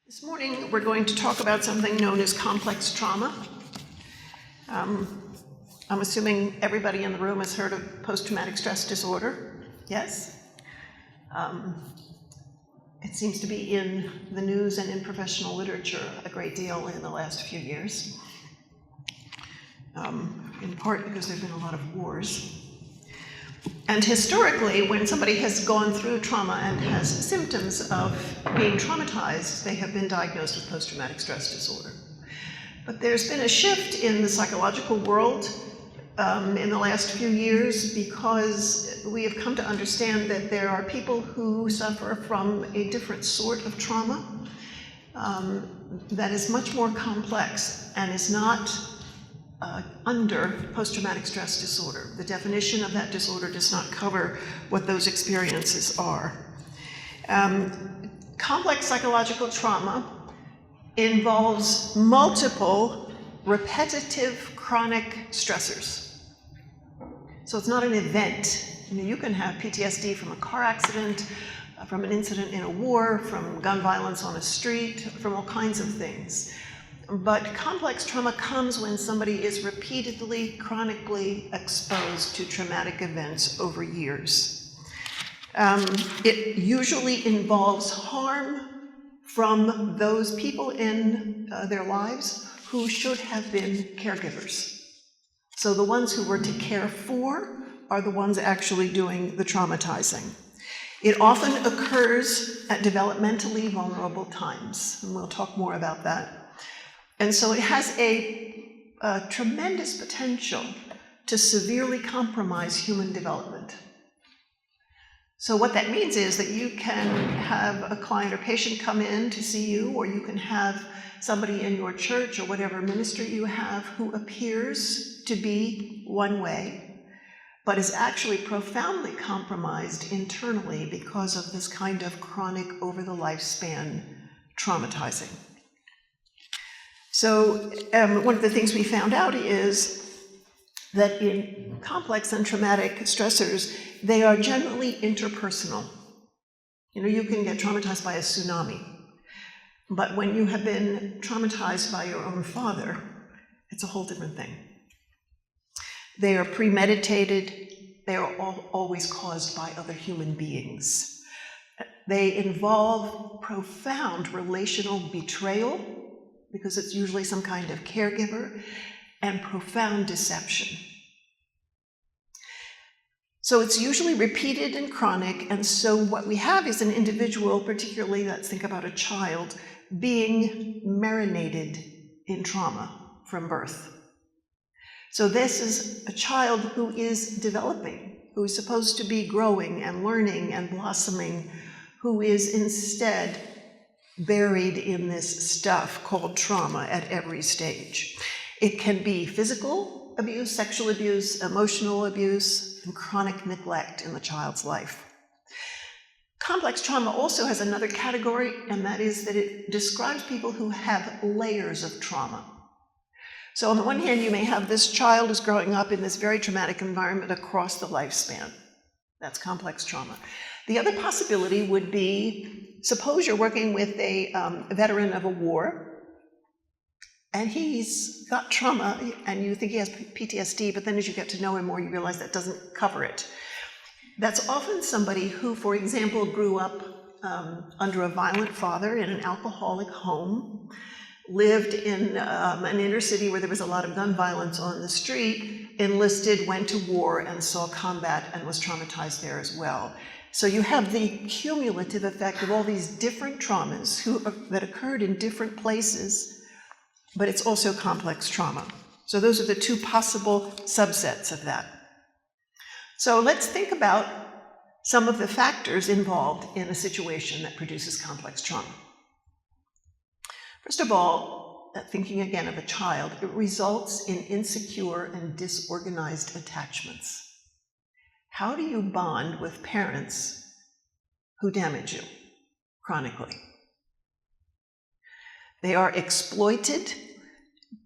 This morning we're going to talk about something known as complex trauma. I'm assuming everybody in the room has heard of post-traumatic stress disorder. Yes? It seems to be in the news and in professional literature a great deal in the last few years, in part because there have been a lot of wars. And historically, when somebody has gone through trauma and has symptoms of being traumatized, they have been diagnosed with post-traumatic stress disorder. But there's been a shift in the psychological world in the last few years because we have come to understand that there are people who suffer from a different sort of trauma that is much more complex and is not under post-traumatic stress disorder. The definition of that disorder does not cover what those experiences are. Complex psychological trauma involves multiple repetitive chronic stressors. So it's not an event. You can have PTSD from a car accident, from an incident in a war, from gun violence on a street, from all kinds of things. But complex trauma comes when somebody is repeatedly, chronically exposed to traumatic events over years. It usually involves harm from those people in their lives who should have been caregivers. So the ones who were to care for are the ones actually doing the traumatizing. It often occurs at developmentally vulnerable times, and we'll talk more about that. And so it has a tremendous potential to severely compromise human development. So what that means is that you can have a client or patient come in to see you, or you can have somebody in your church or whatever ministry you have who appears to be one way, but is actually profoundly compromised internally because of this kind of chronic, over the lifespan traumatizing. So one of the things we found out is that in complex and traumatic stressors, they are generally interpersonal. You can get traumatized by a tsunami, but when you have been traumatized by your own father, it's a whole different thing. They are premeditated. They are always caused by other human beings. They involve profound relational betrayal, because it's usually some kind of caregiver, and profound deception. So it's usually repeated and chronic, and so what we have is an individual, particularly, let's think about a child, being marinated in trauma from birth. So this is a child who is developing, who is supposed to be growing and learning and blossoming, who is instead buried in this stuff called trauma at every stage. It can be physical abuse, sexual abuse, emotional abuse, and chronic neglect in the child's life. Complex trauma also has another category, and that is that it describes people who have layers of trauma. So on the one hand, you may have this child who's growing up in this very traumatic environment across the lifespan. That's complex trauma. The other possibility would be, suppose you're working with a veteran of a war, and he's got trauma, and you think he has PTSD, but then as you get to know him more, you realize that doesn't cover it. That's often somebody who, for example, grew up under a violent father in an alcoholic home, lived in an inner city where there was a lot of gun violence on the street, enlisted, went to war, and saw combat and was traumatized there as well. So you have the cumulative effect of all these different traumas that occurred in different places, but it's also complex trauma. So those are the two possible subsets of that. So let's think about some of the factors involved in a situation that produces complex trauma. First of all, thinking again of a child, it results in insecure and disorganized attachments. How do you bond with parents who damage you chronically? They are exploited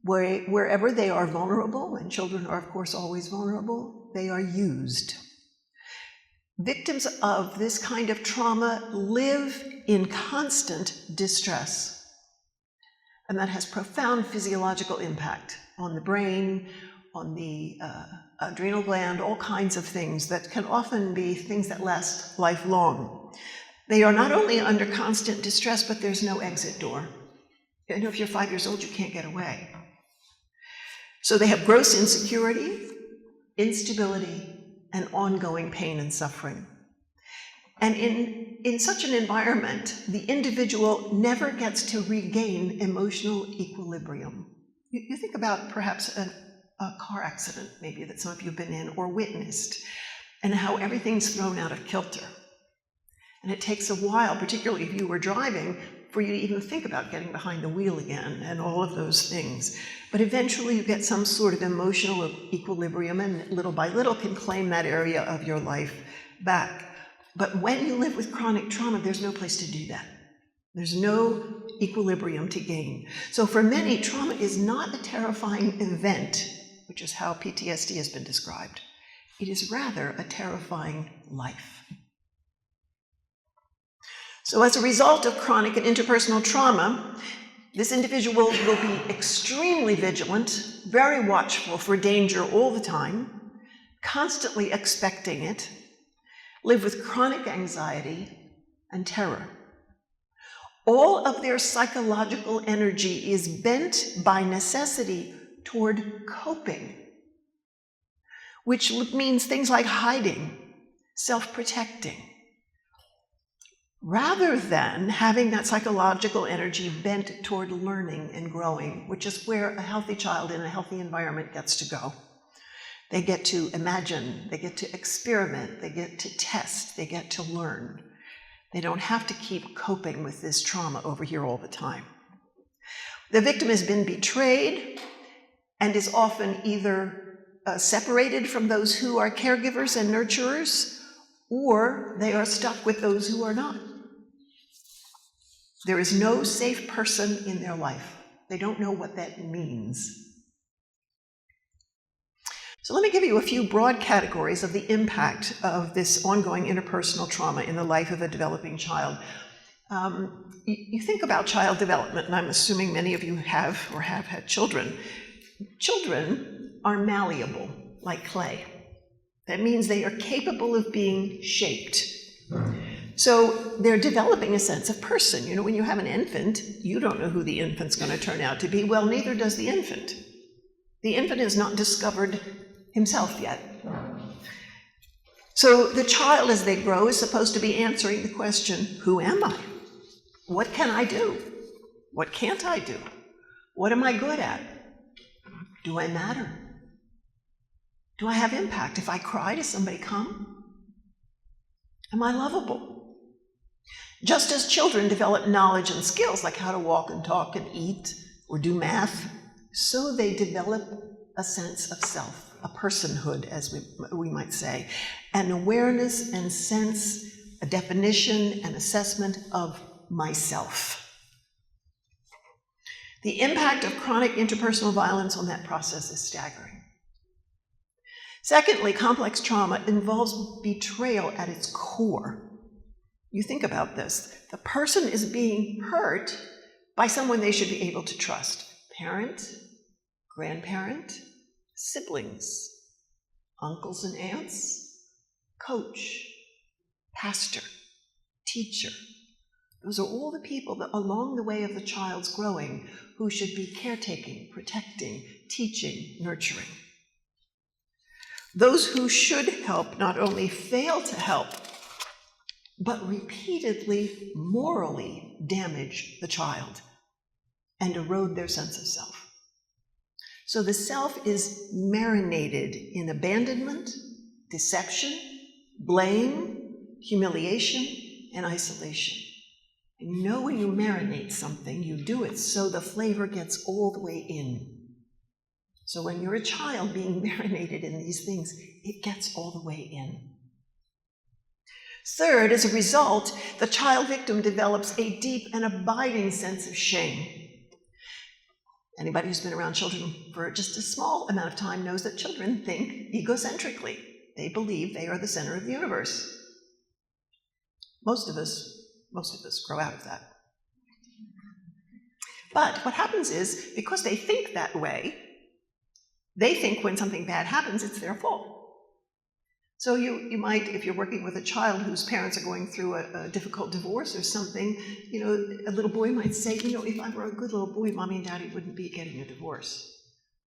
wherever they are vulnerable, and children are, of course, always vulnerable. They are used. Victims of this kind of trauma live in constant distress. And that has profound physiological impact on the brain, on the adrenal gland, all kinds of things that can often be things that last lifelong. They are not only under constant distress, but there's no exit door. You know, if you're 5 years old, you can't get away. So they have gross insecurity, instability, and ongoing pain and suffering. And in such an environment, the individual never gets to regain emotional equilibrium. You think about perhaps a car accident, maybe, that some of you have been in or witnessed, and how everything's thrown out of kilter. And it takes a while, particularly if you were driving, for you to even think about getting behind the wheel again and all of those things. But eventually you get some sort of emotional equilibrium, and little by little can claim that area of your life back. But when you live with chronic trauma, there's no place to do that. There's no equilibrium to gain. So for many, trauma is not a terrifying event, which is how PTSD has been described. It is rather a terrifying life. So as a result of chronic and interpersonal trauma, this individual will be extremely vigilant, very watchful for danger all the time, constantly expecting it, live with chronic anxiety and terror. All of their psychological energy is bent by necessity toward coping, which means things like hiding, self-protecting, rather than having that psychological energy bent toward learning and growing, which is where a healthy child in a healthy environment gets to go. They get to imagine, they get to experiment, they get to test, they get to learn. They don't have to keep coping with this trauma over here all the time. The victim has been betrayed and is often either separated from those who are caregivers and nurturers, or they are stuck with those who are not. There is no safe person in their life. They don't know what that means. So let me give you a few broad categories of the impact of this ongoing interpersonal trauma in the life of a developing child. You think about child development, and I'm assuming many of you have or have had children. Children are malleable, like clay. That means they are capable of being shaped. So they're developing a sense of person. You know, when you have an infant, you don't know who the infant's going to turn out to be. Well, neither does the infant. The infant has not discovered himself yet. So the child, as they grow, is supposed to be answering the question, who am I? What can I do? What can't I do? What am I good at? Do I matter? Do I have impact? If I cry, does somebody come? Am I lovable? Just as children develop knowledge and skills like how to walk and talk and eat or do math, so they develop a sense of self, a personhood, as we might say, an awareness and sense, a definition and assessment of myself. The impact of chronic interpersonal violence on that process is staggering. Secondly, complex trauma involves betrayal at its core. You think about this. The person is being hurt by someone they should be able to trust. Parent, grandparent, siblings, uncles and aunts, coach, pastor, teacher. Those are all the people that along the way of the child's growing who should be caretaking, protecting, teaching, nurturing. Those who should help not only fail to help, but repeatedly morally damage the child and erode their sense of self. So the self is marinated in abandonment, deception, blame, humiliation, and isolation. And you know when you marinate something, you do it so the flavor gets all the way in. So when you're a child being marinated in these things, it gets all the way in. Third, as a result, the child victim develops a deep and abiding sense of shame. Anybody who's been around children for just a small amount of time knows that children think egocentrically. They believe they are the center of the universe. Most of us grow out of that. But what happens is, because they think that way, they think when something bad happens, it's their fault. So you might, if you're working with a child whose parents are going through a difficult divorce or something, a little boy might say, if I were a good little boy, Mommy and Daddy wouldn't be getting a divorce.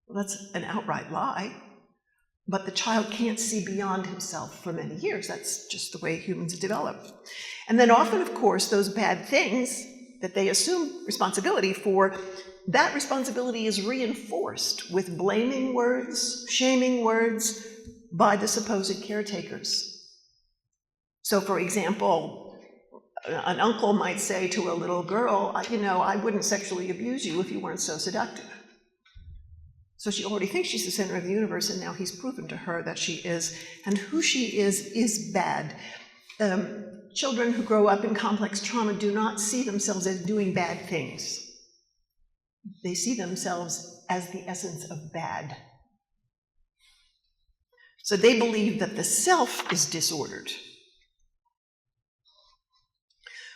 Well, that's an outright lie. But the child can't see beyond himself for many years. That's just the way humans develop. And then often, of course, those bad things that they assume responsibility for, that responsibility is reinforced with blaming words, shaming words by the supposed caretakers. So, for example, an uncle might say to a little girl, I wouldn't sexually abuse you if you weren't so seductive. So she already thinks she's the center of the universe, and now he's proven to her that she is, and who she is bad. Children who grow up in complex trauma do not see themselves as doing bad things. They see themselves as the essence of bad. So they believe that the self is disordered.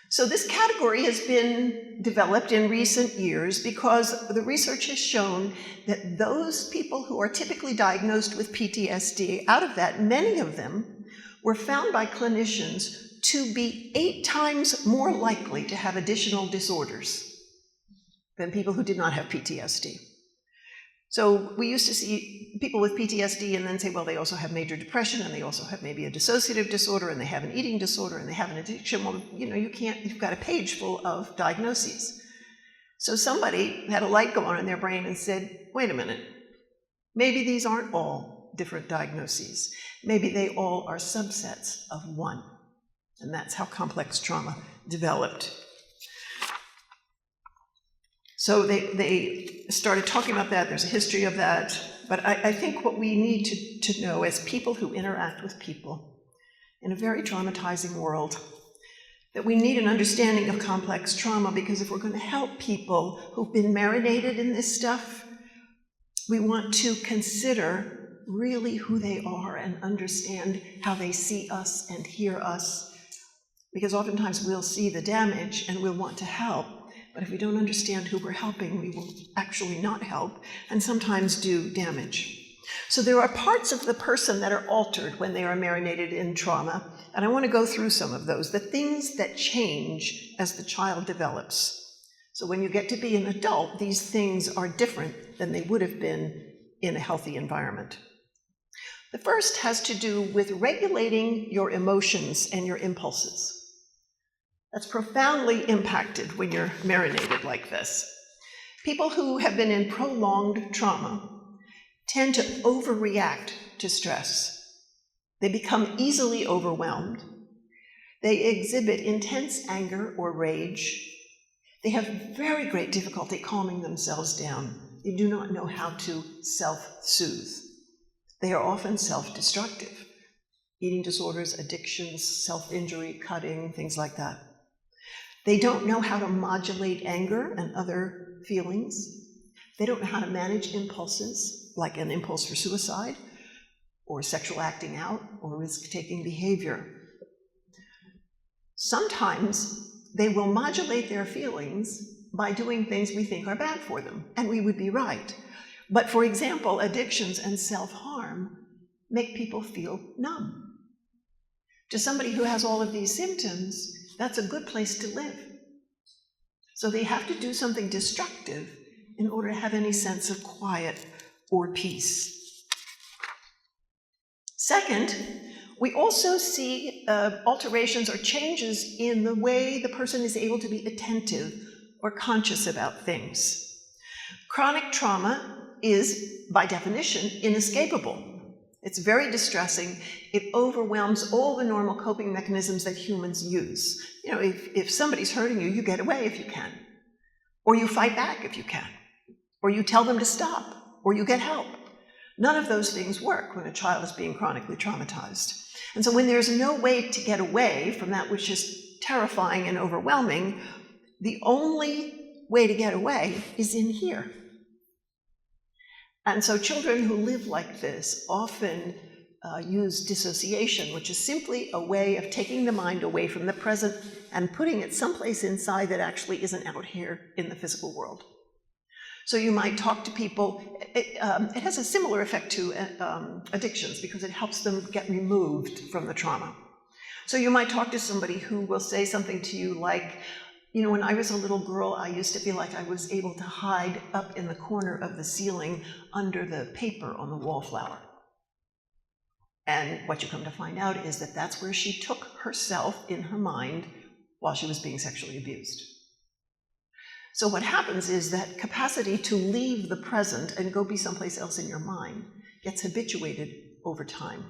So this category has been developed in recent years because the research has shown that those people who are typically diagnosed with PTSD, out of that, many of them were found by clinicians to be 8 times more likely to have additional disorders than people who did not have PTSD. So we used to see people with PTSD and then say, well, they also have major depression, and they also have maybe a dissociative disorder, and they have an eating disorder, and they have an addiction. Well, you've got a page full of diagnoses. So somebody had a light go on in their brain and said, wait a minute, maybe these aren't all different diagnoses. Maybe they all are subsets of one. And that's how complex trauma developed. So they started talking about that. There's a history of that. But I think what we need to know as people who interact with people in a very traumatizing world, that we need an understanding of complex trauma, because if we're going to help people who've been marinated in this stuff, we want to consider really who they are and understand how they see us and hear us. Because oftentimes we'll see the damage and we'll want to help. But if we don't understand who we're helping, we will actually not help and sometimes do damage. So there are parts of the person that are altered when they are marinated in trauma, and I want to go through some of those, the things that change as the child develops. So when you get to be an adult, these things are different than they would have been in a healthy environment. The first has to do with regulating your emotions and your impulses. That's profoundly impacted when you're marinated like this. People who have been in prolonged trauma tend to overreact to stress. They become easily overwhelmed. They exhibit intense anger or rage. They have very great difficulty calming themselves down. They do not know how to self-soothe. They are often self-destructive. Eating disorders, addictions, self-injury, cutting, things like that. They don't know how to modulate anger and other feelings. They don't know how to manage impulses, like an impulse for suicide, or sexual acting out, or risk-taking behavior. Sometimes they will modulate their feelings by doing things we think are bad for them, and we would be right. But for example, addictions and self-harm make people feel numb. To somebody who has all of these symptoms, that's a good place to live. So they have to do something destructive in order to have any sense of quiet or peace. Second, we also see alterations or changes in the way the person is able to be attentive or conscious about things. Chronic trauma is, by definition, inescapable. It's very distressing. It overwhelms all the normal coping mechanisms that humans use. If somebody's hurting you, you get away if you can. Or you fight back if you can. Or you tell them to stop. Or you get help. None of those things work when a child is being chronically traumatized. And so when there's no way to get away from that which is terrifying and overwhelming, the only way to get away is in here. And so children who live like this often use dissociation, which is simply a way of taking the mind away from the present and putting it someplace inside that actually isn't out here in the physical world. So you might talk to people. It has a similar effect to addictions because it helps them get removed from the trauma. So you might talk to somebody who will say something to you like, you know, when I was a little girl, I used to feel like I was able to hide up in the corner of the ceiling under the paper on the wallflower. And what you come to find out is that that's where she took herself in her mind while she was being sexually abused. So what happens is that capacity to leave the present and go be someplace else in your mind gets habituated over time.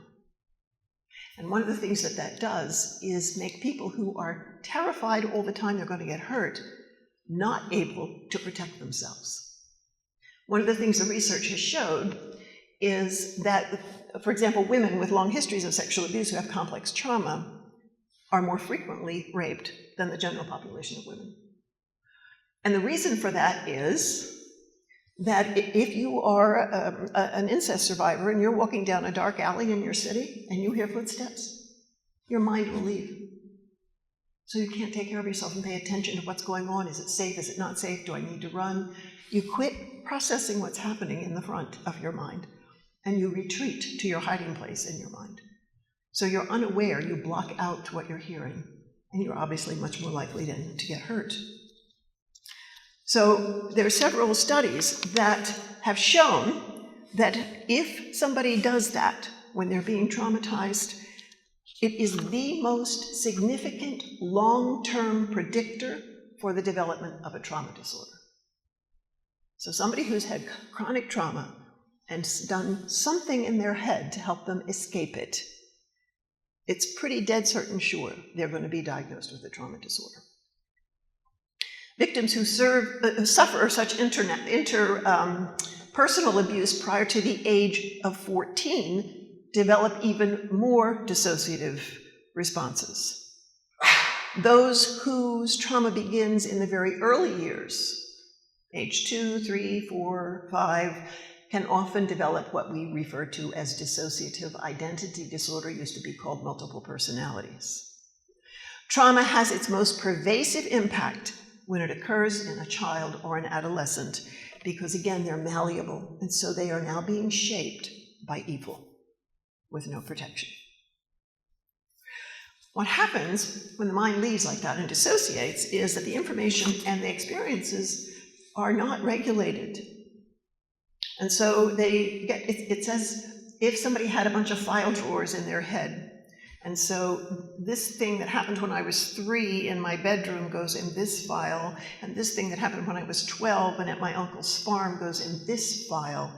And one of the things that that does is make people who are terrified all the time they're going to get hurt not able to protect themselves. One of the things the research has showed is that, for example, women with long histories of sexual abuse who have complex trauma are more frequently raped than the general population of women. And the reason for that is that if you are an incest survivor and you're walking down a dark alley in your city and you hear footsteps, your mind will leave. So you can't take care of yourself and pay attention to what's going on. Is it safe? Is it not safe? Do I need to run? You quit processing what's happening in the front of your mind and you retreat to your hiding place in your mind. So you're unaware, you block out what you're hearing, and you're obviously much more likely then to get hurt. So there are several studies that have shown that if somebody does that when they're being traumatized, it is the most significant long-term predictor for the development of a trauma disorder. So somebody who's had chronic trauma and done something in their head to help them escape it, it's pretty dead certain sure they're going to be diagnosed with a trauma disorder. Victims who suffer such interpersonal abuse prior to the age of 14 develop even more dissociative responses. Those whose trauma begins in the very early years, age 2, 3, 4, 5, can often develop what we refer to as dissociative identity disorder, used to be called multiple personalities. Trauma has its most pervasive impact when it occurs in a child or an adolescent, because again, they're malleable, and so they are now being shaped by evil with no protection. What happens when the mind leaves like that and dissociates is that the information and the experiences are not regulated. And so they get, it's as if somebody had a bunch of file drawers in their head. And so this thing that happened when I was 3 in my bedroom goes in this file, and this thing that happened when I was 12 and at my uncle's farm goes in this file.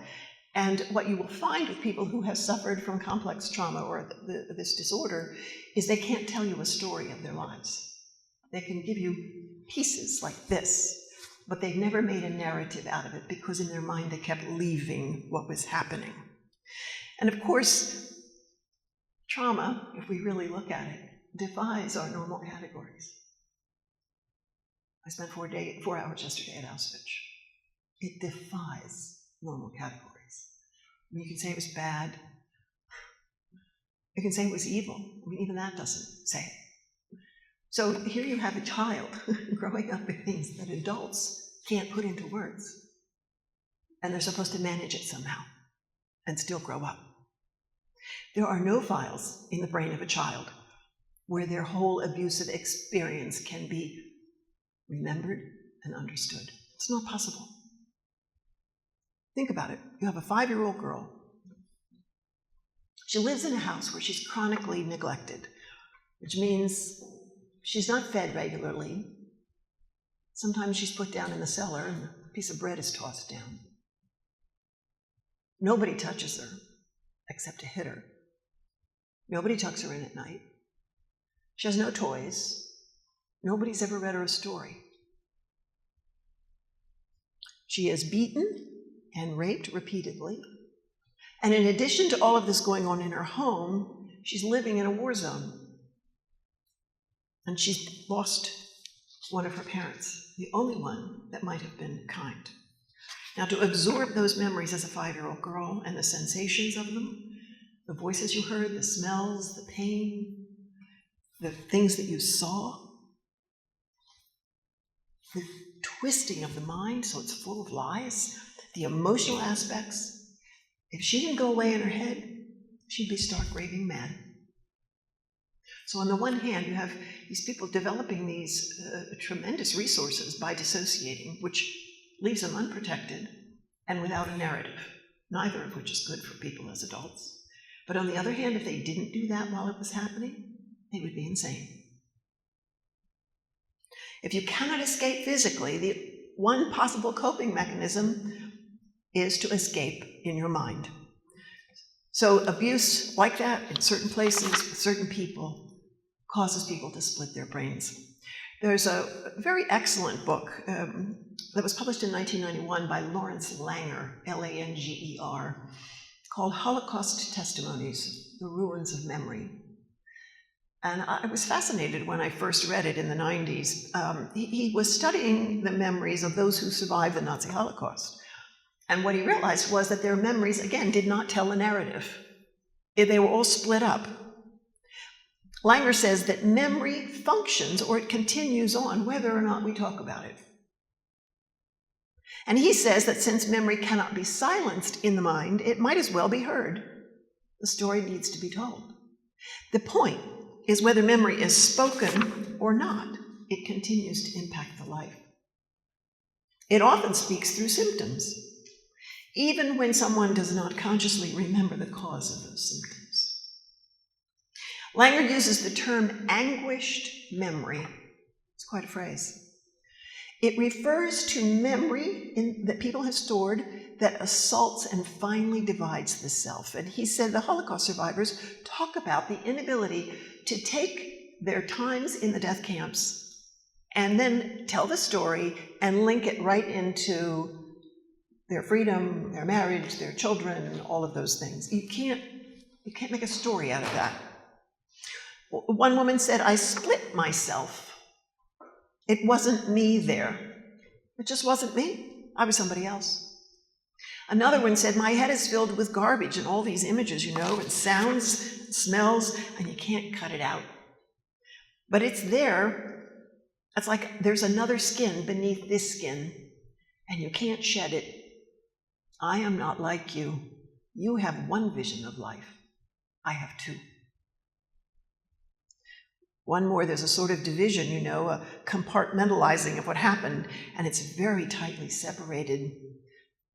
And what you will find with people who have suffered from complex trauma or this disorder is they can't tell you a story of their lives. They can give you pieces like this, but they've never made a narrative out of it because in their mind they kept leaving what was happening. And of course, trauma, if we really look at it, defies our normal categories. I spent 4 hours yesterday at Auschwitz. It defies normal categories. You can say it was bad. You can say it was evil. I mean, even that doesn't say it. So here you have a child growing up with things that adults can't put into words. And they're supposed to manage it somehow and still grow up. There are no files in the brain of a child where their whole abusive experience can be remembered and understood. It's not possible. Think about it. You have a 5-year-old girl. She lives in a house where she's chronically neglected, which means she's not fed regularly. Sometimes she's put down in the cellar and a piece of bread is tossed down. Nobody touches her except to hit her. Nobody tucks her in at night. She has no toys. Nobody's ever read her a story. She is beaten and raped repeatedly. And in addition to all of this going on in her home, she's living in a war zone. And she's lost one of her parents, the only one that might have been kind. Now, to absorb those memories as a 5-year-old girl and the sensations of them, the voices you heard, the smells, the pain, the things that you saw, the twisting of the mind so it's full of lies, the emotional aspects. If she didn't go away in her head, she'd be stark raving mad. So on the one hand, you have these people developing these tremendous resources by dissociating, which leaves them unprotected and without a narrative, neither of which is good for people as adults. But on the other hand, if they didn't do that while it was happening, they would be insane. If you cannot escape physically, the one possible coping mechanism is to escape in your mind. So abuse like that in certain places with certain people causes people to split their brains. There's a very excellent book that was published in 1991 by Lawrence Langer, Langer, called Holocaust Testimonies, The Ruins of Memory. And I was fascinated when I first read it in the 90s. He was studying the memories of those who survived the Nazi Holocaust. And what he realized was that their memories, again, did not tell a narrative. They were all split up. Langer says that memory functions, or it continues on, whether or not we talk about it. And he says that since memory cannot be silenced in the mind, it might as well be heard. The story needs to be told. The point is whether memory is spoken or not, it continues to impact the life. It often speaks through symptoms, even when someone does not consciously remember the cause of those symptoms. Langer uses the term anguished memory. It's quite a phrase. It refers to memory that people have stored that assaults and finally divides the self. And he said the Holocaust survivors talk about the inability to take their times in the death camps and then tell the story and link it right into their freedom, their marriage, their children, all of those things. You can't make a story out of that. One woman said, I split myself. It wasn't me there. It just wasn't me. I was somebody else. Another one said, my head is filled with garbage and all these images, and sounds, and smells, and you can't cut it out. But it's there. It's like there's another skin beneath this skin, and you can't shed it. I am not like you. You have one vision of life. I have two. One more, there's a sort of division, a compartmentalizing of what happened, and it's very tightly separated,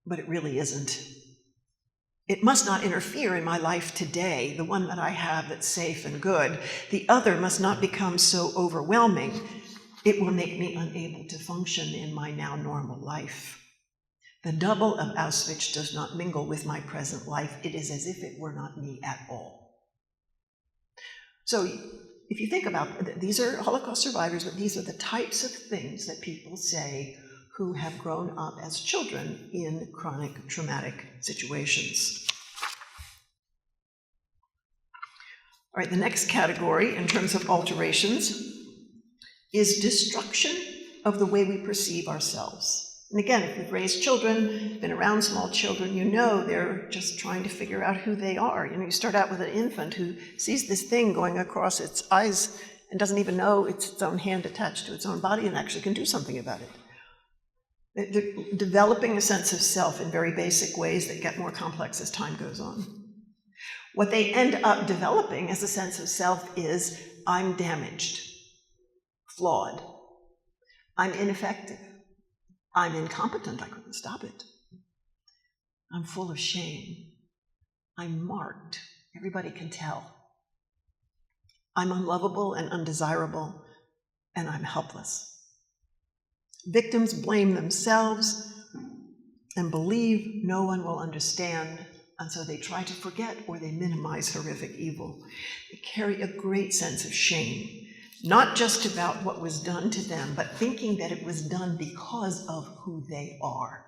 but it really isn't. It must not interfere in my life today, the one that I have that's safe and good. The other must not become so overwhelming. It will make me unable to function in my now normal life. The double of Auschwitz does not mingle with my present life. It is as if it were not me at all. So, if you think about it, these are Holocaust survivors, but these are the types of things that people say who have grown up as children in chronic traumatic situations. All right, the next category in terms of alterations is destruction of the way we perceive ourselves. And again, if you've raised children, been around small children, they're just trying to figure out who they are. You start out with an infant who sees this thing going across its eyes and doesn't even know it's its own hand attached to its own body and actually can do something about it. They're developing a sense of self in very basic ways that get more complex as time goes on. What they end up developing as a sense of self is, I'm damaged, flawed, I'm ineffective. I'm incompetent, I couldn't stop it. I'm full of shame. I'm marked, everybody can tell. I'm unlovable and undesirable, and I'm helpless. Victims blame themselves and believe no one will understand, and so they try to forget or they minimize horrific evil. They carry a great sense of shame. Not just about what was done to them, but thinking that it was done because of who they are.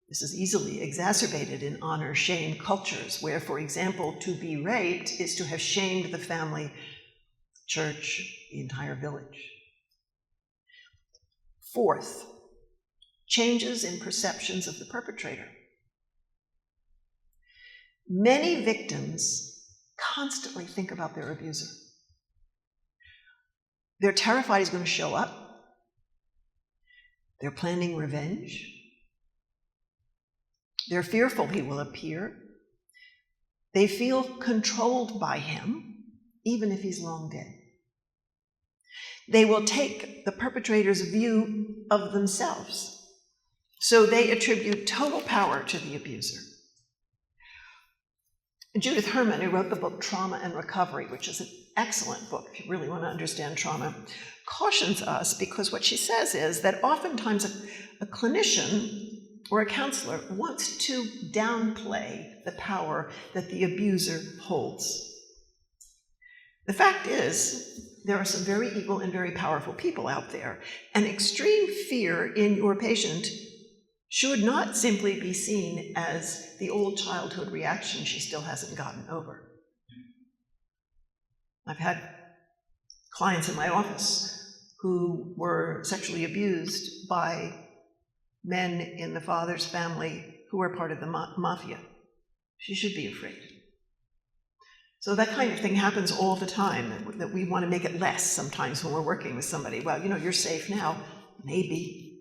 This is easily exacerbated in honor-shame cultures, where, for example, to be raped is to have shamed the family, church, the entire village. Fourth, changes in perceptions of the perpetrator. Many victims constantly think about their abuser. They're terrified he's going to show up. They're planning revenge. They're fearful he will appear. They feel controlled by him, even if he's long dead. They will take the perpetrator's view of themselves, so they attribute total power to the abuser. Judith Herman, who wrote the book Trauma and Recovery, which is an excellent book if you really want to understand trauma, cautions us because what she says is that oftentimes a clinician or a counselor wants to downplay the power that the abuser holds. The fact is, there are some very evil and very powerful people out there, and extreme fear in your patient should not simply be seen as the old childhood reaction she still hasn't gotten over. I've had clients in my office who were sexually abused by men in the father's family who were part of the mafia. She should be afraid. So that kind of thing happens all the time, that we want to make it less sometimes when we're working with somebody. Well, you're safe now. Maybe.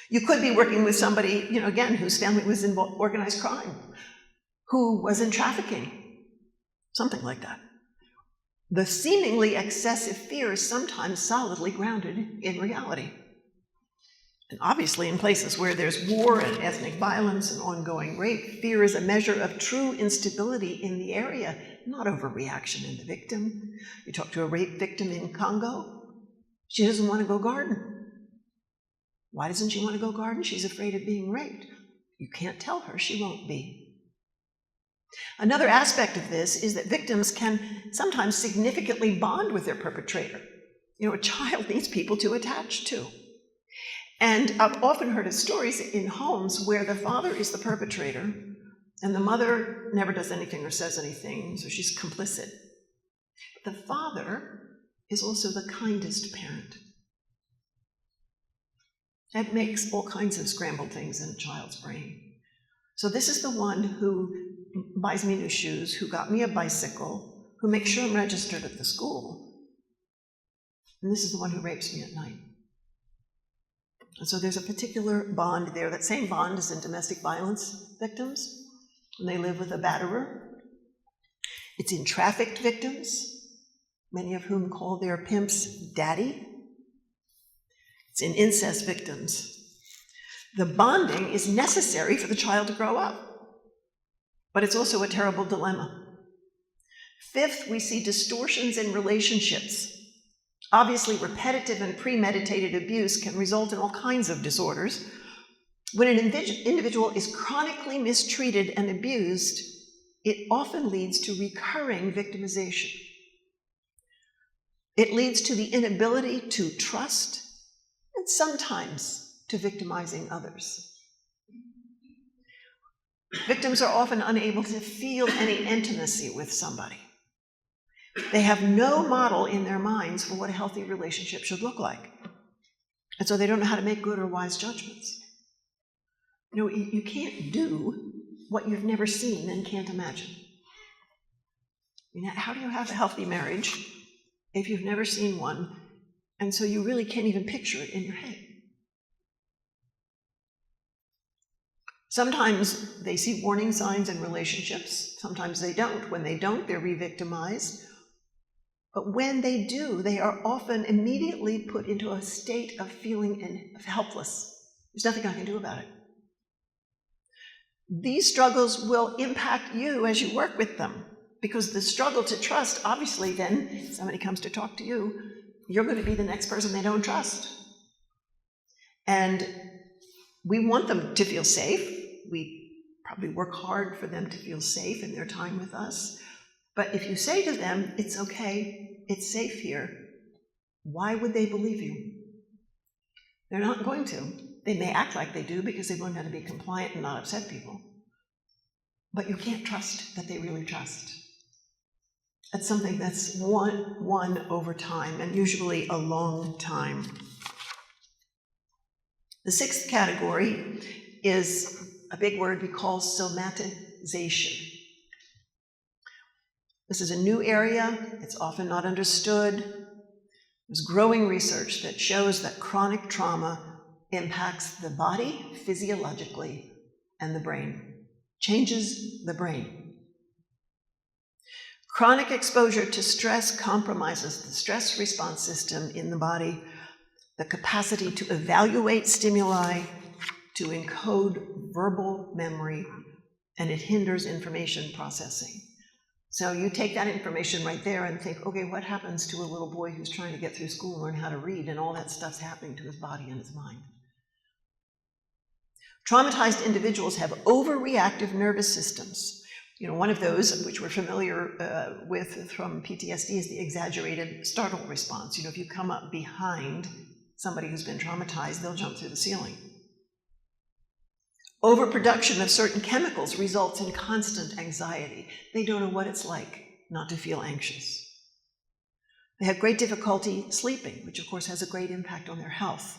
You could be working with somebody, again, whose family was in organized crime, who was in trafficking, something like that. The seemingly excessive fear is sometimes solidly grounded in reality. And obviously, in places where there's war and ethnic violence and ongoing rape, fear is a measure of true instability in the area, not overreaction in the victim. You talk to a rape victim in Congo, she doesn't want to go garden. Why doesn't she want to go garden? She's afraid of being raped. You can't tell her she won't be. Another aspect of this is that victims can sometimes significantly bond with their perpetrator. A child needs people to attach to. And I've often heard of stories in homes where the father is the perpetrator and the mother never does anything or says anything, so she's complicit. But the father is also the kindest parent. That makes all kinds of scrambled things in a child's brain. So this is the one who buys me new shoes, who got me a bicycle, who makes sure I'm registered at the school. And this is the one who rapes me at night. And so there's a particular bond there. That same bond is in domestic violence victims, when they live with a batterer. It's in trafficked victims, many of whom call their pimps daddy. It's in incest victims. The bonding is necessary for the child to grow up, but it's also a terrible dilemma. Fifth, we see distortions in relationships. Obviously, repetitive and premeditated abuse can result in all kinds of disorders. When an individual is chronically mistreated and abused, it often leads to recurring victimization. It leads to the inability to trust, and sometimes to victimizing others. Victims are often unable to feel any intimacy with somebody. They have no model in their minds for what a healthy relationship should look like. And so they don't know how to make good or wise judgments. You can't do what you've never seen and can't imagine. How do you have a healthy marriage if you've never seen one, and so you really can't even picture it in your head? Sometimes they see warning signs in relationships. Sometimes they don't. When they don't, they're re-victimized. But when they do, they are often immediately put into a state of feeling helpless. There's nothing I can do about it. These struggles will impact you as you work with them, because the struggle to trust, obviously then, if somebody comes to talk to you, you're going to be the next person they don't trust. And we want them to feel safe. We probably work hard for them to feel safe in their time with us. But if you say to them, it's okay, it's safe here, why would they believe you? They're not going to. They may act like they do because they've learned how to be compliant and not upset people. But you can't trust that they really trust. That's something that's won over time, and usually a long time. The sixth category is a big word we call somatization. This is a new area. It's often not understood. There's growing research that shows that chronic trauma impacts the body physiologically and the brain, changes the brain. Chronic exposure to stress compromises the stress response system in the body, the capacity to evaluate stimuli, to encode verbal memory, and it hinders information processing. So you take that information right there and think, okay, what happens to a little boy who's trying to get through school and learn how to read, and all that stuff's happening to his body and his mind? Traumatized individuals have overreactive nervous systems. One of those, which we're familiar with from PTSD, is the exaggerated startle response. If you come up behind somebody who's been traumatized, they'll jump through the ceiling. Overproduction of certain chemicals results in constant anxiety. They don't know what it's like not to feel anxious. They have great difficulty sleeping, which of course has a great impact on their health.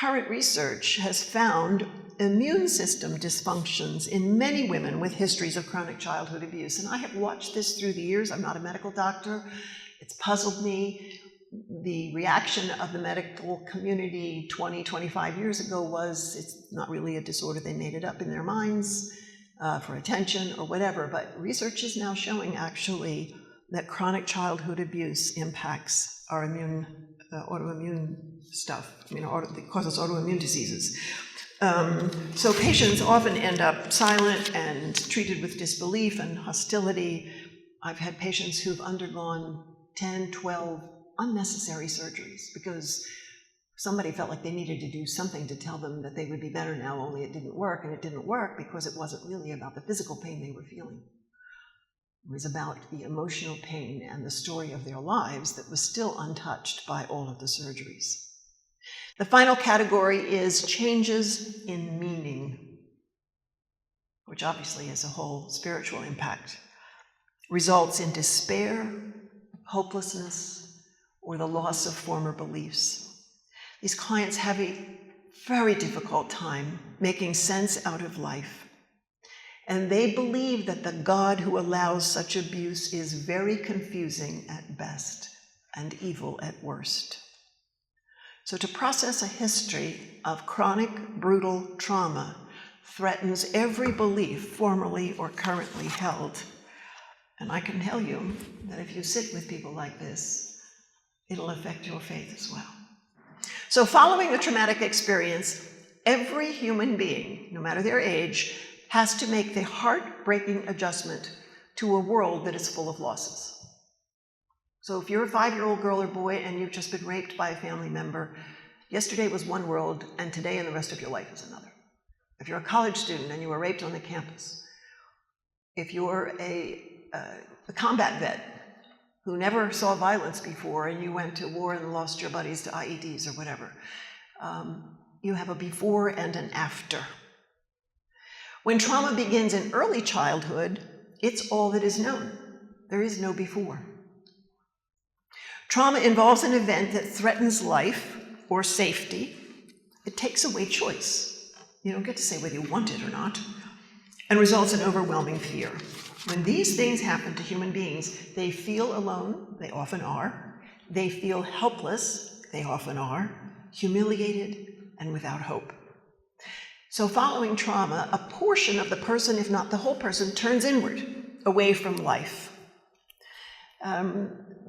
Current research has found immune system dysfunctions in many women with histories of chronic childhood abuse. And I have watched this through the years. I'm not a medical doctor. It's puzzled me. The reaction of the medical community 20, 25 years ago was, it's not really a disorder, they made it up in their minds for attention or whatever. But research is now showing actually that chronic childhood abuse impacts our autoimmune stuff. It causes autoimmune diseases. So patients often end up silent and treated with disbelief and hostility. I've had patients who've undergone 10, 12 unnecessary surgeries because somebody felt like they needed to do something to tell them that they would be better now, only it didn't work, and it didn't work because it wasn't really about the physical pain they were feeling. It was about the emotional pain and the story of their lives that was still untouched by all of the surgeries. The final category is changes in meaning, which obviously has a whole spiritual impact. Results in despair, hopelessness, or the loss of former beliefs. These clients have a very difficult time making sense out of life. And they believe that the God who allows such abuse is very confusing at best and evil at worst. So to process a history of chronic, brutal trauma threatens every belief formerly or currently held. And I can tell you that if you sit with people like this, it'll affect your faith as well. So following a traumatic experience, every human being, no matter their age, has to make the heartbreaking adjustment to a world that is full of losses. So if you're a 5-year-old girl or boy and you've just been raped by a family member, yesterday was one world and today and the rest of your life is another. If you're a college student and you were raped on the campus, if you're a combat vet who never saw violence before and you went to war and lost your buddies to IEDs or whatever, you have a before and an after. When trauma begins in early childhood, it's all that is known. There is no before. Trauma involves an event that threatens life or safety. It takes away choice. You don't get to say whether you want it or not, and results in overwhelming fear. When these things happen to human beings, they feel alone, they often are. They feel helpless, they often are, humiliated, and without hope. So following trauma, a portion of the person, if not the whole person, turns inward, away from life.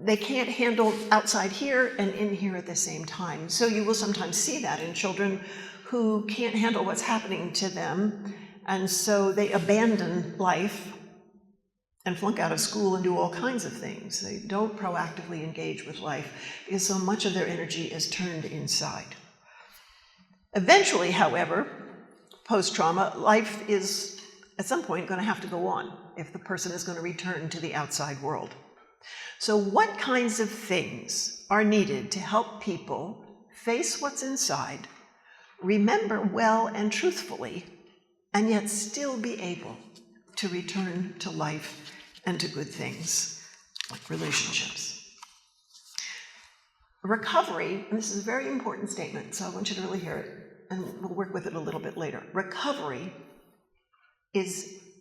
They can't handle outside here and in here at the same time. So you will sometimes see that in children who can't handle what's happening to them, and so they abandon life and flunk out of school and do all kinds of things. They don't proactively engage with life because so much of their energy is turned inside. Eventually, however, post-trauma, life is at some point going to have to go on if the person is going to return to the outside world. So what kinds of things are needed to help people face what's inside, remember well and truthfully, and yet still be able to return to life and to good things, like relationships? Recovery, and this is a very important statement, so I want you to really hear it, and we'll work with it a little bit later. Recovery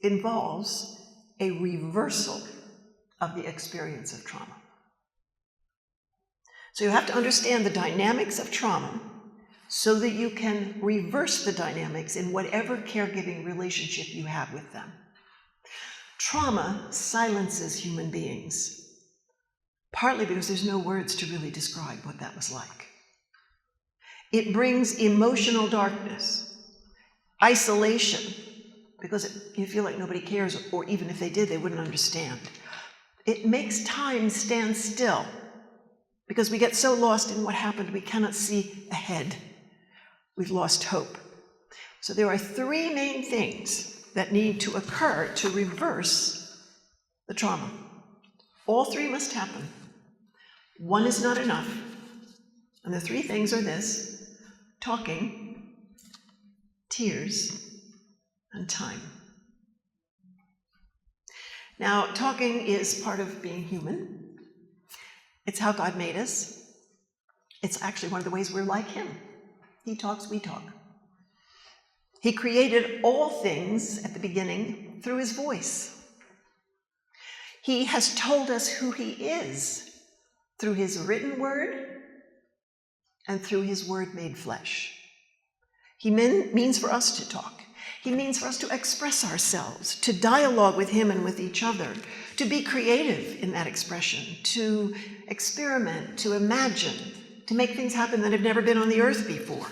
involves a reversal of the experience of trauma. So you have to understand the dynamics of trauma so that you can reverse the dynamics in whatever caregiving relationship you have with them. Trauma silences human beings, partly because there's no words to really describe what that was like. It brings emotional darkness, isolation, because you feel like nobody cares, or even if they did, they wouldn't understand. It makes time stand still, because we get so lost in what happened, we cannot see ahead. We've lost hope. So there are three main things that need to occur to reverse the trauma. All three must happen. One is not enough. And the three things are this: talking, tears, and time. Now, talking is part of being human. It's how God made us. It's actually one of the ways we're like Him. He talks, we talk. He created all things at the beginning through His voice. He has told us who He is through His written word and through His word made flesh. He means for us to talk. He means for us to express ourselves, to dialogue with Him and with each other, to be creative in that expression, to experiment, to imagine, to make things happen that have never been on the earth before.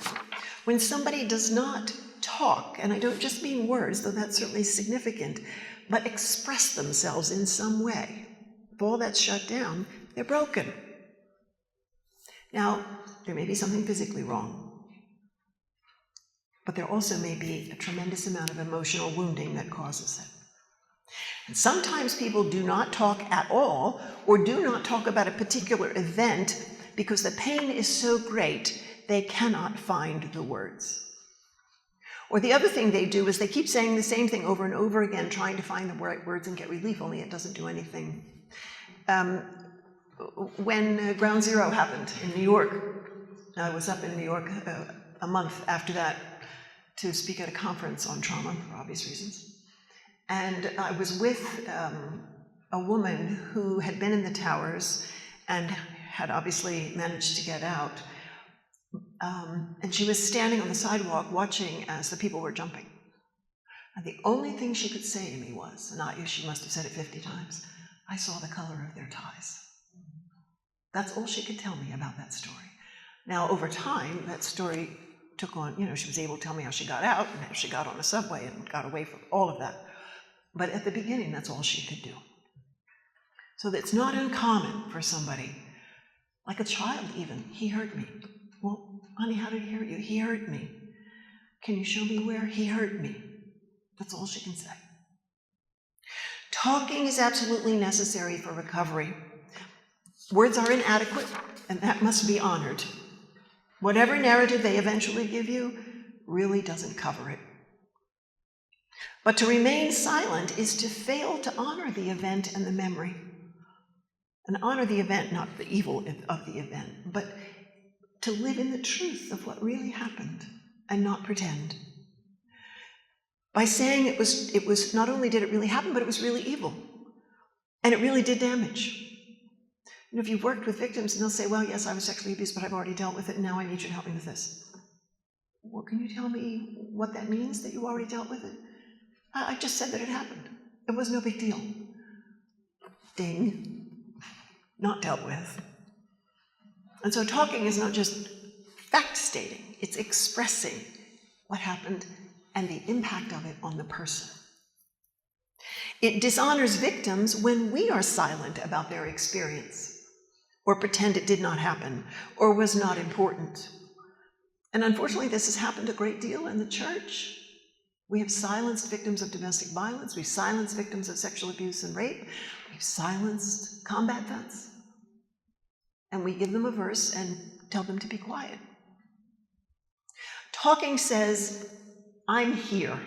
When somebody does not talk, and I don't just mean words, though that's certainly significant, but express themselves in some way, if all that's shut down, they're broken. Now, there may be something physically wrong, but there also may be a tremendous amount of emotional wounding that causes it. And sometimes people do not talk at all, or do not talk about a particular event because the pain is so great they cannot find the words. Or the other thing they do is they keep saying the same thing over and over again, trying to find the right words and get relief, only it doesn't do anything. When Ground Zero happened in New York, I was up in New York a month after that to speak at a conference on trauma, for obvious reasons. And I was with a woman who had been in the towers and had obviously managed to get out. And she was standing on the sidewalk watching as the people were jumping. And the only thing she could say to me was, and she must have said it 50 times, "I saw the color of their ties." That's all she could tell me about that story. Now, over time, that story took on, she was able to tell me how she got out and how she got on a subway and got away from all of that. But at the beginning, that's all she could do. So it's not uncommon for somebody, like a child even, "He hurt me." "Well, honey, how did he hurt you?" "He hurt me." "Can you show me where?" "He hurt me." That's all she can say. Talking is absolutely necessary for recovery. Words are inadequate, and that must be honored. Whatever narrative they eventually give you really doesn't cover it. But to remain silent is to fail to honor the event and the memory. And honor the event, not the evil of the event, but to live in the truth of what really happened and not pretend. By saying it was not only did it really happen, but it was really evil. And it really did damage. If you've worked with victims and they'll say, "Well, yes, I was sexually abused, but I've already dealt with it, and now I need you to help me with this." "Well, can you tell me what that means, that you already dealt with it?" "I just said that it happened. It was no big deal." Ding. Not dealt with. And so talking is not just fact stating, it's expressing what happened and the impact of it on the person. It dishonors victims when we are silent about their experience, or pretend it did not happen, or was not important. And unfortunately, this has happened a great deal in the church. We have silenced victims of domestic violence, we've silenced victims of sexual abuse and rape, we've silenced combat vets. And we give them a verse and tell them to be quiet. Talking says, "I'm here,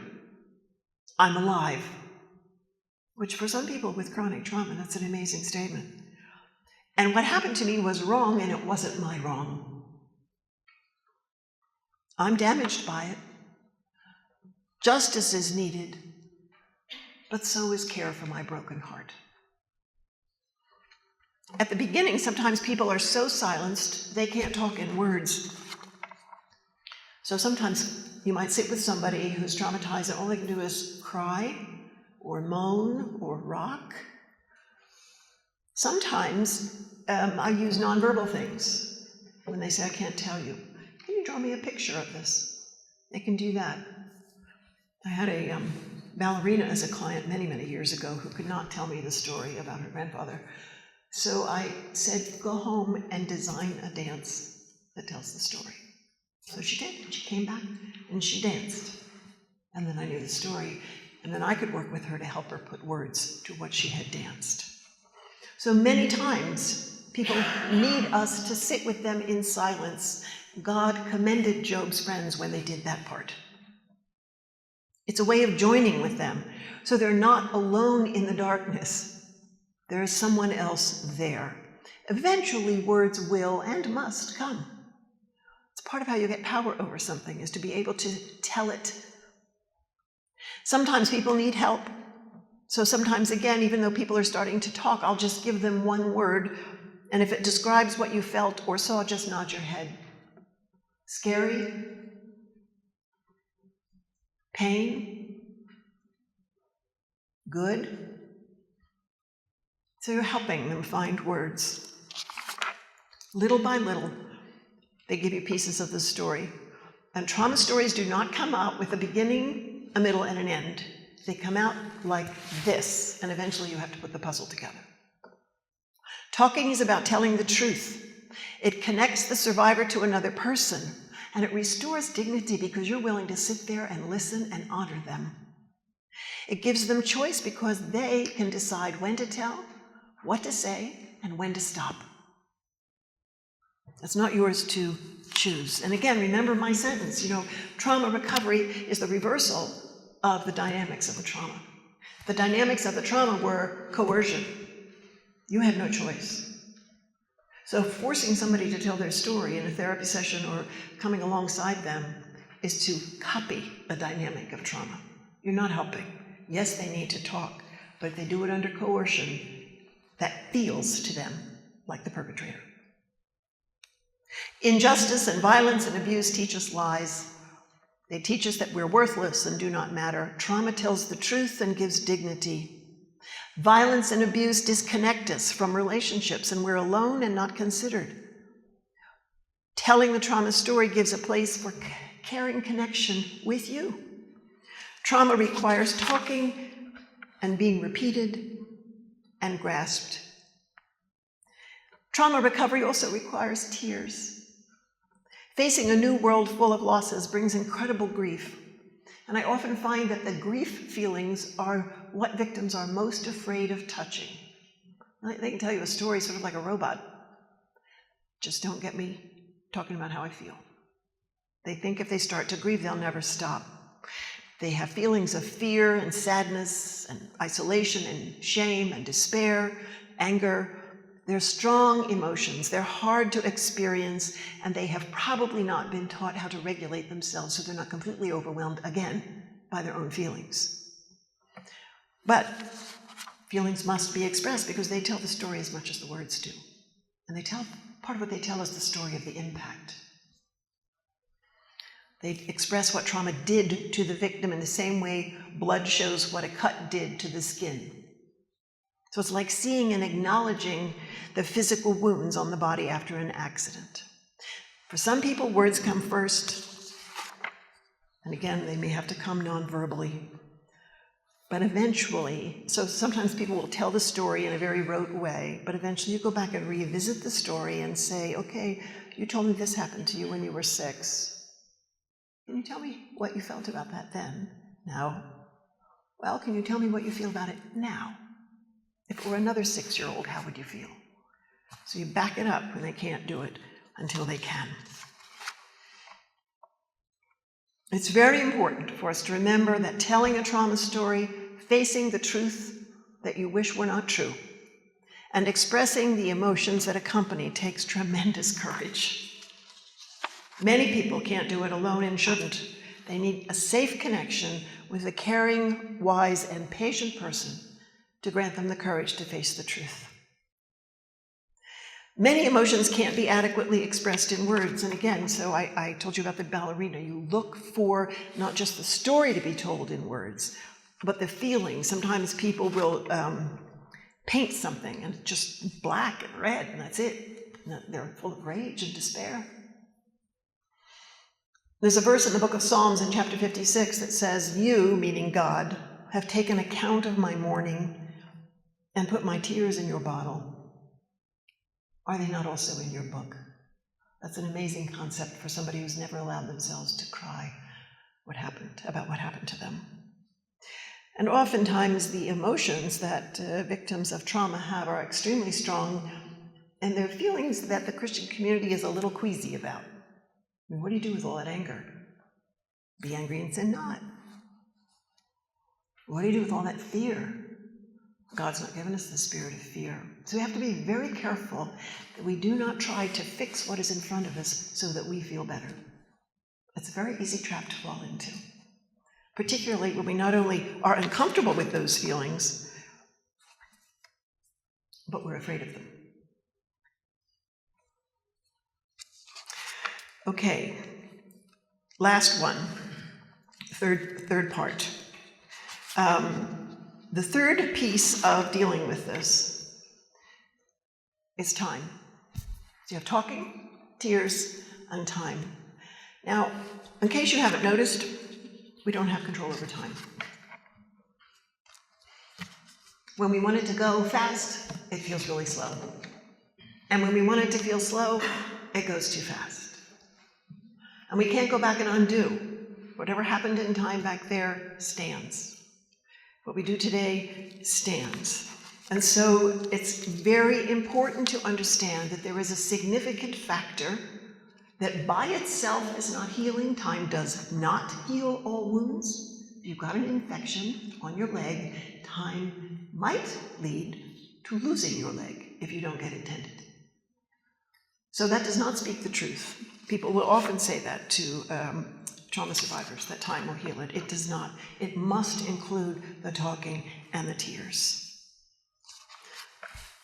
I'm alive," which for some people with chronic trauma, that's an amazing statement. And what happened to me was wrong, and it wasn't my wrong. I'm damaged by it. Justice is needed, but so is care for my broken heart. At the beginning, sometimes people are so silenced, they can't talk in words. So sometimes you might sit with somebody who's traumatized and all they can do is cry or moan or rock. Sometimes I use nonverbal things. When they say, I can't tell you, can you draw me a picture of this? They can do that. I had a ballerina as a client many, many years ago who could not tell me the story about her grandfather. So I said, go home and design a dance that tells the story. So she did. She came back and she danced. And then I knew the story. And then I could work with her to help her put words to what she had danced. So many times, people need us to sit with them in silence. God commended Job's friends when they did that part. It's a way of joining with them, so they're not alone in the darkness. There is someone else there. Eventually, words will and must come. It's part of how you get power over something, is to be able to tell it. Sometimes people need help. So sometimes, again, even though people are starting to talk, I'll just give them one word, and if it describes what you felt or saw, just nod your head. Scary? Pain? Good? So you're helping them find words. Little by little, they give you pieces of the story. And trauma stories do not come out with a beginning, a middle, and an end. They come out like this, and eventually you have to put the puzzle together. Talking is about telling the truth. It connects the survivor to another person, and it restores dignity because you're willing to sit there and listen and honor them. It gives them choice because they can decide when to tell, what to say, and when to stop. It's not yours to choose. And again, remember my sentence, trauma recovery is the reversal of the dynamics of the trauma. The dynamics of the trauma were coercion. You had no choice. So forcing somebody to tell their story in a therapy session or coming alongside them is to copy a dynamic of trauma. You're not helping. Yes, they need to talk, but if they do it under coercion, that feels to them like the perpetrator. Injustice and violence and abuse teach us lies. They teach us that we're worthless and do not matter. Trauma tells the truth and gives dignity. Violence and abuse disconnect us from relationships, and we're alone and not considered. Telling the trauma story gives a place for caring connection with you. Trauma requires talking and being repeated and grasped. Trauma recovery also requires tears. Facing a new world full of losses brings incredible grief. And I often find that the grief feelings are what victims are most afraid of touching. They can tell you a story sort of like a robot. Just don't get me talking about how I feel. They think if they start to grieve, they'll never stop. They have feelings of fear and sadness and isolation and shame and despair, anger. They're strong emotions. They're hard to experience, and they have probably not been taught how to regulate themselves so they're not completely overwhelmed, again, by their own feelings. But feelings must be expressed because they tell the story as much as the words do. And part of what they tell is the story of the impact. They express what trauma did to the victim in the same way blood shows what a cut did to the skin. So it's like seeing and acknowledging the physical wounds on the body after an accident. For some people, words come first. And again, they may have to come non-verbally. But eventually, so sometimes people will tell the story in a very rote way, but eventually you go back and revisit the story and say, okay, you told me this happened to you when you were 6. Can you tell me what you felt about that then? No. Well, can you tell me what you feel about it now? If it were another 6-year-old, how would you feel? So you back it up when they can't do it until they can. It's very important for us to remember that telling a trauma story, facing the truth that you wish were not true, and expressing the emotions that accompany takes tremendous courage. Many people can't do it alone and shouldn't. They need a safe connection with a caring, wise, and patient person to grant them the courage to face the truth. Many emotions can't be adequately expressed in words. And again, so I told you about the ballerina. You look for not just the story to be told in words, but the feeling. Sometimes people will paint something and it's just black and red, and that's it. And they're full of rage and despair. There's a verse in the book of Psalms in chapter 56 that says, "You," meaning God, "have taken account of my mourning and put my tears in your bottle. Are they not also in your book?" That's an amazing concept for somebody who's never allowed themselves to cry about what happened to them. And oftentimes the emotions that victims of trauma have are extremely strong, and they're feelings that the Christian community is a little queasy about. I mean, what do you do with all that anger? Be angry and sin not. What do you do with all that fear? God's not given us the spirit of fear. So we have to be very careful that we do not try to fix what is in front of us so that we feel better. It's a very easy trap to fall into, particularly when we not only are uncomfortable with those feelings, but we're afraid of them. Okay, last one, third part. The third piece of dealing with this is time. So you have talking, tears, and time. Now, in case you haven't noticed, we don't have control over time. When we want it to go fast, it feels really slow. And when we want it to feel slow, it goes too fast. And we can't go back and undo. Whatever happened in time back there stands. What we do today stands. And so it's very important to understand that there is a significant factor that by itself is not healing. Time does not heal all wounds. If you've got an infection on your leg, time might lead to losing your leg if you don't get it tended. So that does not speak the truth. People will often say that to trauma survivors, that time will heal it. It does not. It must include the talking and the tears.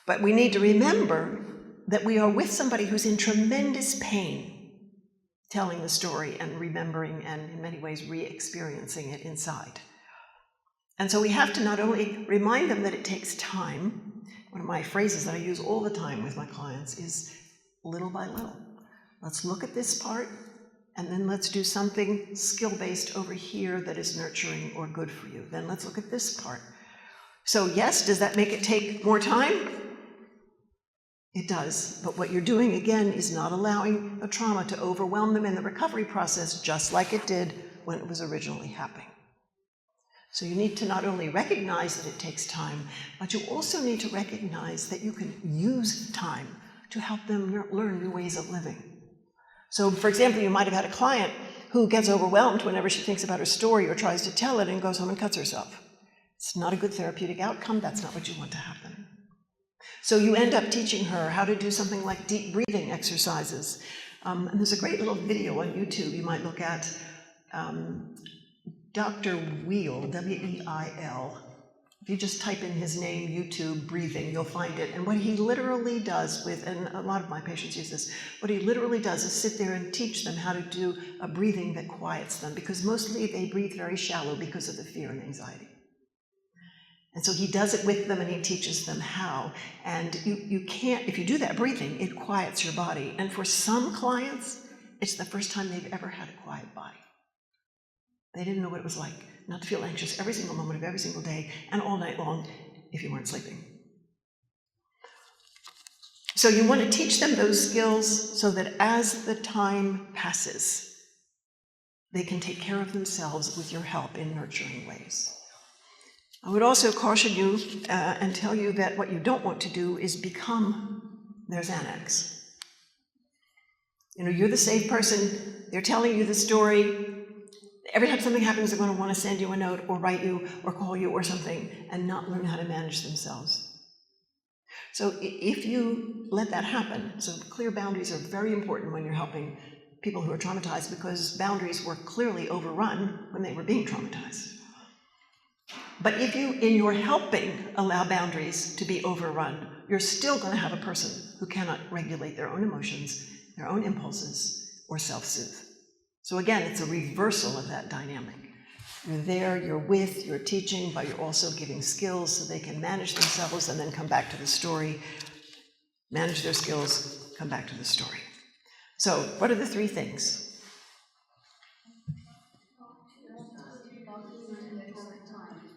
But we need to remember that we are with somebody who's in tremendous pain, telling the story and remembering and in many ways re-experiencing it inside. And so we have to not only remind them that it takes time. One of my phrases that I use all the time with my clients is little by little. Let's look at this part, and then let's do something skill-based over here that is nurturing or good for you. Then let's look at this part. So yes, does that make it take more time? It does. But what you're doing, again, is not allowing the trauma to overwhelm them in the recovery process, just like it did when it was originally happening. So you need to not only recognize that it takes time, but you also need to recognize that you can use time to help them learn new ways of living. So, for example, you might have had a client who gets overwhelmed whenever she thinks about her story or tries to tell it and goes home and cuts herself. It's not a good therapeutic outcome. That's not what you want to happen. So you end up teaching her how to do something like deep breathing exercises. And there's a great little video on YouTube you might look at. Dr. Weil, W-E-I-L. If you just type in his name, YouTube, breathing, you'll find it. And what he literally does with, and a lot of my patients use this, what he literally does is sit there and teach them how to do a breathing that quiets them, because mostly they breathe very shallow because of the fear and anxiety. And so he does it with them and he teaches them how. And you can't, if you do that breathing, it quiets your body. And for some clients, it's the first time they've ever had a quiet body. They didn't know what it was like not to feel anxious every single moment of every single day and all night long if you weren't sleeping. So you want to teach them those skills so that as the time passes, they can take care of themselves with your help in nurturing ways. I would also caution you and tell you that what you don't want to do is become their Xanax. You know, you're the safe person, they're telling you the story. Every time something happens, they're going to want to send you a note or write you or call you or something and not learn how to manage themselves. So if you let that happen, so clear boundaries are very important when you're helping people who are traumatized, because boundaries were clearly overrun when they were being traumatized. But if you, in your helping, allow boundaries to be overrun, you're still going to have a person who cannot regulate their own emotions, their own impulses, or self-soothe. So again, it's a reversal of that dynamic. You're there, you're with, you're teaching, but you're also giving skills so they can manage themselves and then come back to the story, manage their skills, come back to the story. So what are the three things?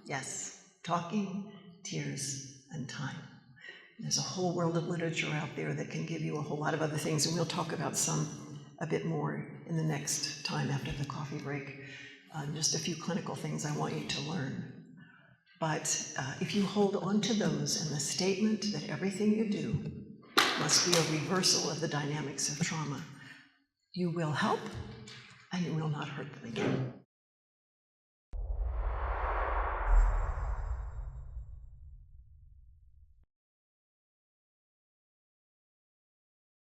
Yes, talking, tears, and time. There's a whole world of literature out there that can give you a whole lot of other things, and we'll talk about some a bit more in the next time after the coffee break. Just a few clinical things I want you to learn. But if you hold on to those and the statement that everything you do must be a reversal of the dynamics of trauma, you will help and you will not hurt them again.